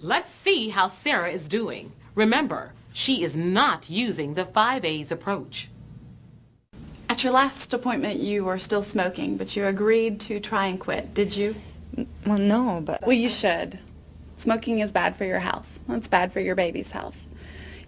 Let's see how Sarah is doing. Remember, she is not using the 5A's approach. At your last appointment, you were still smoking, but you agreed to try and quit, did you? Well, no, but... Well, you should. Smoking is bad for your health. It's bad for your baby's health.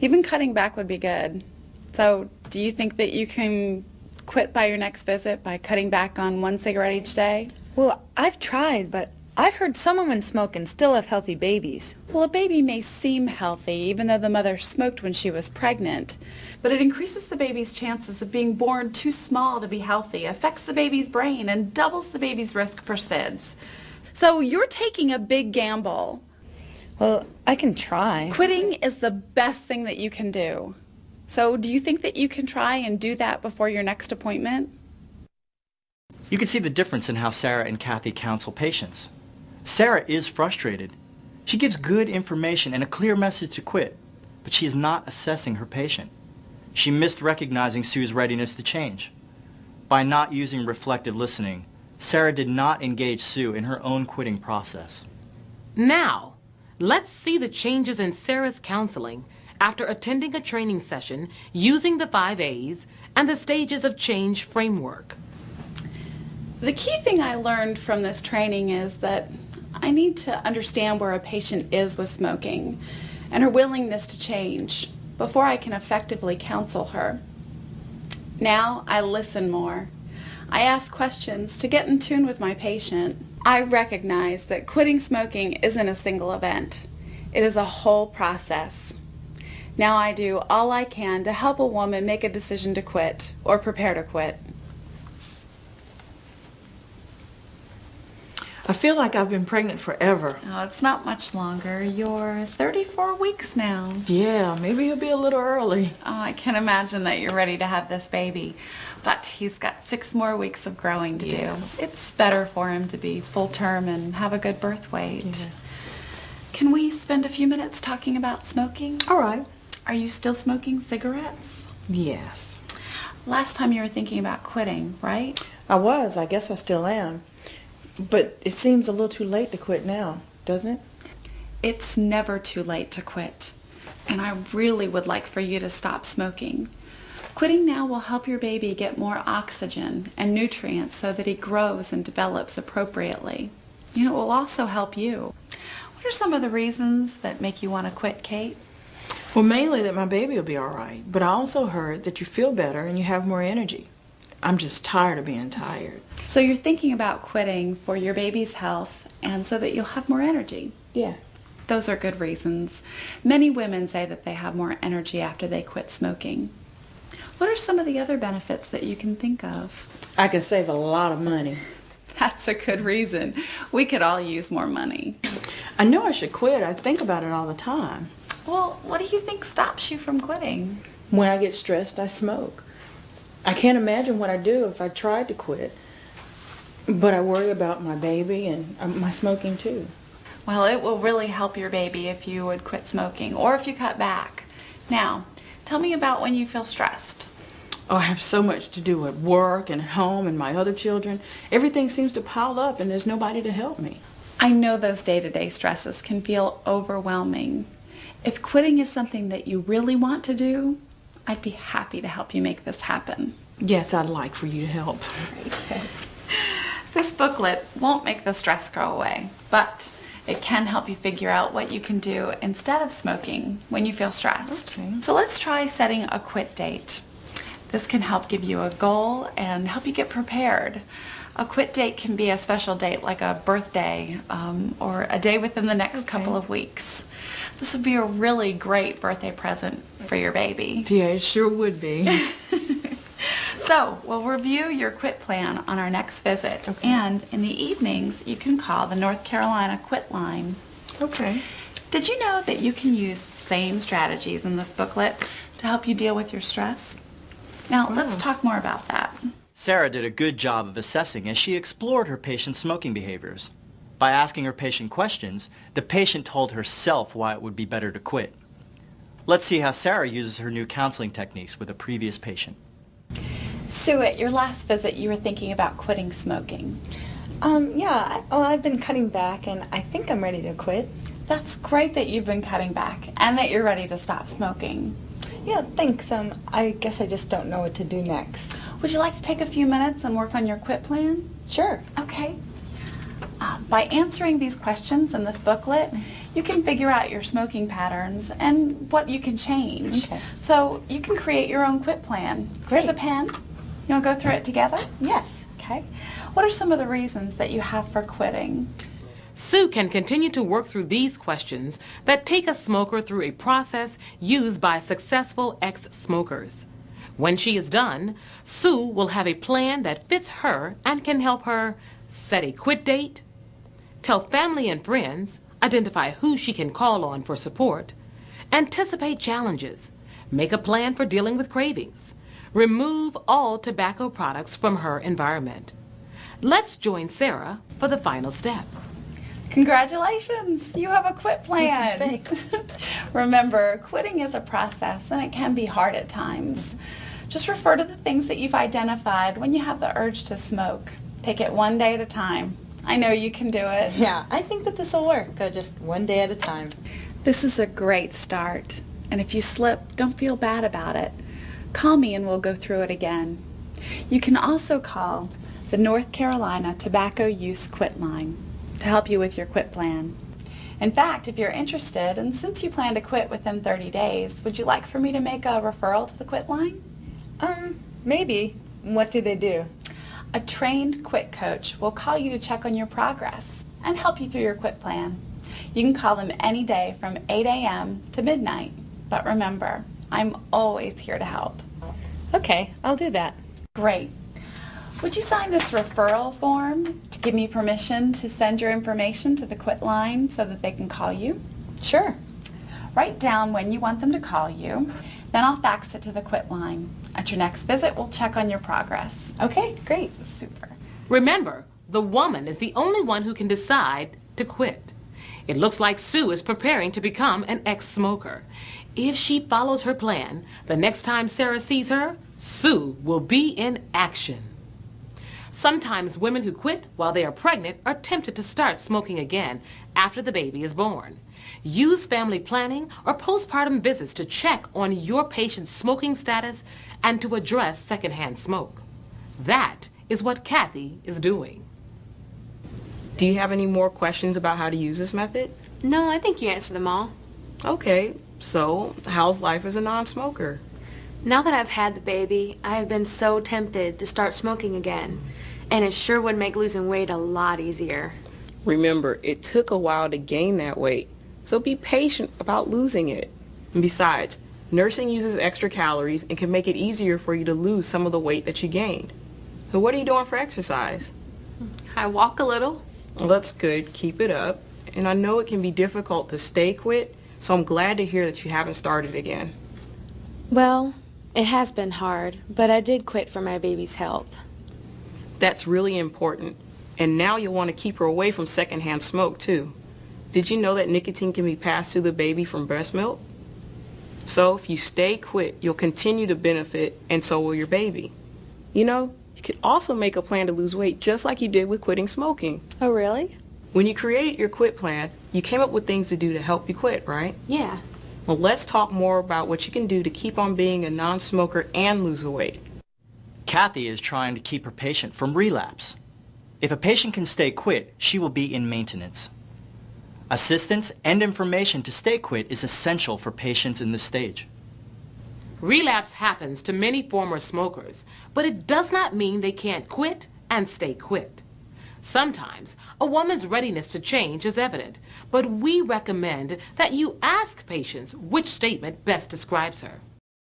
Even cutting back would be good. So, do you think that you can quit by your next visit by cutting back on 1 cigarette each day? Well, I've tried, but I've heard some women smoke and still have healthy babies. Well, a baby may seem healthy even though the mother smoked when she was pregnant, but it increases the baby's chances of being born too small to be healthy, affects the baby's brain, and doubles the baby's risk for SIDS. So you're taking a big gamble. Well, I can try. Quitting is the best thing that you can do. So do you think that you can try and do that before your next appointment? You can see the difference in how Sarah and Kathy counsel patients. Sarah is frustrated. She gives good information and a clear message to quit, but she is not assessing her patient. She missed recognizing Sue's readiness to change. By not using reflective listening, Sarah did not engage Sue in her own quitting process. Now, let's see the changes in Sarah's counseling after attending a training session using the 5A's and the stages of change framework. The key thing I learned from this training is that I need to understand where a patient is with smoking and her willingness to change before I can effectively counsel her. Now I listen more. I ask questions to get in tune with my patient. I recognize that quitting smoking isn't a single event. It is a whole process. Now I do all I can to help a woman make a decision to quit or prepare to quit. I feel like I've been pregnant forever. Oh, it's not much longer. You're 34 weeks now. Yeah, maybe he'll be a little early. Oh, I can imagine that you're ready to have this baby. But he's got 6 more weeks of growing to do. It's better for him to be full term and have a good birth weight. Yeah. Can we spend a few minutes talking about smoking? All right. Are you still smoking cigarettes? Yes. Last time you were thinking about quitting, right? I was. I guess I still am. But it seems a little too late to quit now, doesn't it? It's never too late to quit. And I really would like for you to stop smoking. Quitting now will help your baby get more oxygen and nutrients so that he grows and develops appropriately. You know, it will also help you. What are some of the reasons that make you want to quit, Kate? Well, mainly that my baby will be all right. But I also heard that you feel better and you have more energy. I'm just tired of being tired. So you're thinking about quitting for your baby's health and so that you'll have more energy. Yeah. Those are good reasons. Many women say that they have more energy after they quit smoking. What are some of the other benefits that you can think of? I can save a lot of money. That's a good reason. We could all use more money. I know I should quit. I think about it all the time. Well, what do you think stops you from quitting? When I get stressed, I smoke. I can't imagine what I'd do if I tried to quit. But I worry about my baby and my smoking too. Well, it will really help your baby if you would quit smoking or if you cut back. Now, tell me about when you feel stressed. Oh, I have so much to do at work and at home and my other children. Everything seems to pile up and there's nobody to help me. I know those day-to-day stresses can feel overwhelming. If quitting is something that you really want to do, I'd be happy to help you make this happen. Yes, I'd like for you to help. Great. This booklet won't make the stress go away, but it can help you figure out what you can do instead of smoking when you feel stressed. Okay. So let's try setting a quit date. This can help give you a goal and help you get prepared. A quit date can be a special date like a birthday or a day within the next couple of weeks. This would be a really great birthday present for your baby. Yeah, it sure would be. So, we'll review your quit plan on our next visit. Okay. And in the evenings, you can call the North Carolina Quit Line. Okay. Did you know that you can use the same strategies in this booklet to help you deal with your stress? Now, let's talk more about that. Sarah did a good job of assessing as she explored her patient's smoking behaviors. By asking her patient questions, the patient told herself why it would be better to quit. Let's see how Sarah uses her new counseling techniques with a previous patient. Sue, at your last visit, you were thinking about quitting smoking. Yeah, I've been cutting back and I think I'm ready to quit. That's great that you've been cutting back and that you're ready to stop smoking. Yeah, thanks. I guess I just don't know what to do next. Would you like to take a few minutes and work on your quit plan? Sure. Okay. By answering these questions in this booklet, you can figure out your smoking patterns and what you can change. Okay. So you can create your own quit plan. Here's a pen. You want to go through it together? Yes. Okay. What are some of the reasons that you have for quitting? Sue can continue to work through these questions that take a smoker through a process used by successful ex-smokers. When she is done, Sue will have a plan that fits her and can help her set a quit date, tell family and friends, identify who she can call on for support, anticipate challenges, make a plan for dealing with cravings, remove all tobacco products from her environment. Let's join Sarah for the final step. Congratulations! You have a quit plan. Thanks. Remember, quitting is a process and it can be hard at times. Just refer to the things that you've identified when you have the urge to smoke. Take it one day at a time. I know you can do it. Yeah, I think that this will work. Just one day at a time. This is a great start. And if you slip, don't feel bad about it. Call me and we'll go through it again. You can also call the North Carolina Tobacco Use Quit Line to help you with your quit plan. In fact, if you're interested, and since you plan to quit within 30 days, would you like for me to make a referral to the quit line? Maybe. What do they do? A trained quit coach will call you to check on your progress and help you through your quit plan. You can call them any day from 8 a.m. to midnight. But remember, I'm always here to help. Okay, I'll do that. Great. Would you sign this referral form to give me permission to send your information to the quit line so that they can call you? Sure. Write down when you want them to call you, then I'll fax it to the quit line. At your next visit, we'll check on your progress. Okay, great. Super. Remember, the woman is the only one who can decide to quit. It looks like Sue is preparing to become an ex-smoker. If she follows her plan, the next time Sarah sees her, Sue will be in action. Sometimes women who quit while they are pregnant are tempted to start smoking again after the baby is born. Use family planning or postpartum visits to check on your patient's smoking status and to address secondhand smoke. That is what Kathy is doing. Do you have any more questions about how to use this method? No, I think you answered them all. Okay, so how's life as a non-smoker? Now that I've had the baby, I have been so tempted to start smoking again, and it sure would make losing weight a lot easier. Remember, it took a while to gain that weight, so be patient about losing it. And besides, nursing uses extra calories and can make it easier for you to lose some of the weight that you gained. So what are you doing for exercise? I walk a little. Well, that's good. Keep it up. And I know it can be difficult to stay quit, so I'm glad to hear that you haven't started again. Well, it has been hard, but I did quit for my baby's health. That's really important. And now you'll want to keep her away from secondhand smoke, too. Did you know that nicotine can be passed to the baby from breast milk? So if you stay quit, you'll continue to benefit, and so will your baby. You know, you could also make a plan to lose weight just like you did with quitting smoking. Oh, really? When you created your quit plan, you came up with things to do to help you quit, right? Yeah. Well, let's talk more about what you can do to keep on being a non-smoker and lose the weight. Kathy is trying to keep her patient from relapse. If a patient can stay quit, she will be in maintenance. Assistance and information to stay quit is essential for patients in this stage. Relapse happens to many former smokers, but it does not mean they can't quit and stay quit. Sometimes a woman's readiness to change is evident, but we recommend that you ask patients which statement best describes her.